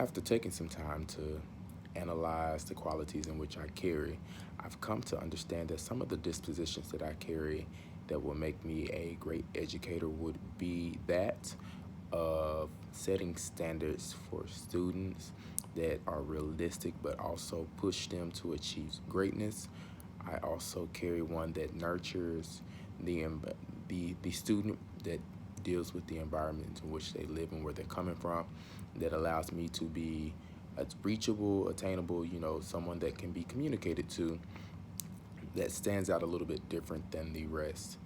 After taking some time to analyze the qualities in which I carry, I've come to understand that some of the dispositions that I carry that will make me a great educator would be that of setting standards for students that are realistic but also push them to achieve greatness. I also carry one that nurtures the the student, that deals with the environment in which they live and where they're coming from, that allows me to be reachable, attainable, someone that can be communicated to, that stands out a little bit different than the rest.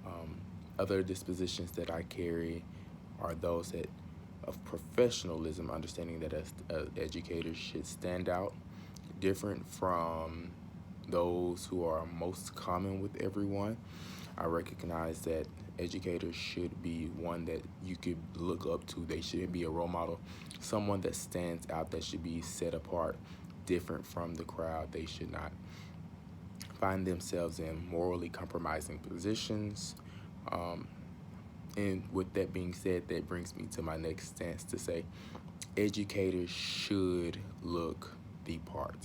Um, Other dispositions that I carry are those that of professionalism, understanding that as educators should stand out, different from those who are most common with everyone. I recognize that educators should be one that you could look up to. They should be a role model, someone that stands out, that should be set apart, different from the crowd. They should not find themselves in morally compromising positions. Um, and with that being said, that brings me to my next stance to say educators should look the part.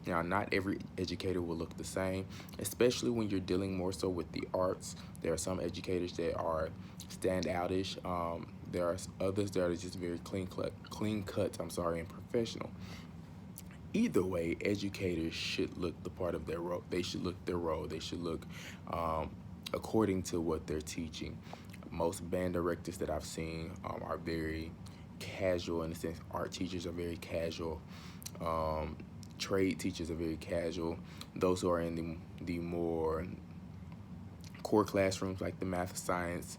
Now, not every educator will look the same, especially when you're dealing more so with the arts. There are some educators that are standoutish. There are others that are just very clean cut. And professional. Either way, educators should look the part of their role. They should look their role. They should look according to what they're teaching. Most band directors that I've seen are very casual, in the sense art teachers are very casual. Trade teachers are very casual. Those who are in the more core classrooms like the math, science,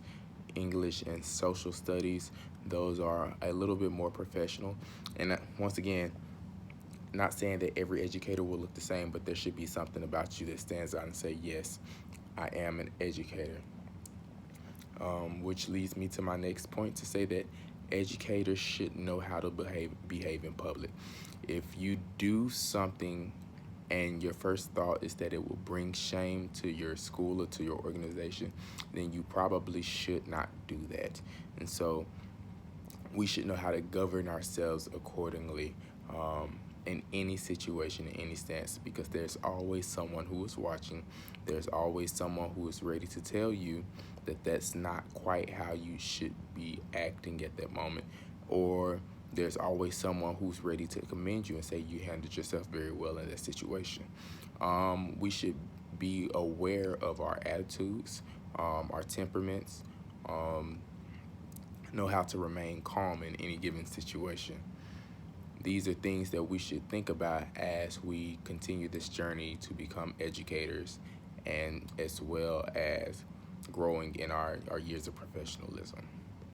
English, and social studies, those are a little bit more professional. And once again, not saying that every educator will look the same, but there should be something about you that stands out and say, yes, I am an educator. Which leads me to my next point to say that educators should know how to behave in public. If you do something and your first thought is that it will bring shame to your school or to your organization, then you probably should not do that. And so we should know how to govern ourselves accordingly, in any situation, in any stance, because there's always someone who is watching. There's always someone who is ready to tell you that that's not quite how you should be acting at that moment. Or there's always someone who's ready to commend you and say you handled yourself very well in that situation. We should be aware of our attitudes, our temperaments, know how to remain calm in any given situation. These are things that we should think about as we continue this journey to become educators, and as well as growing in our years of professionalism.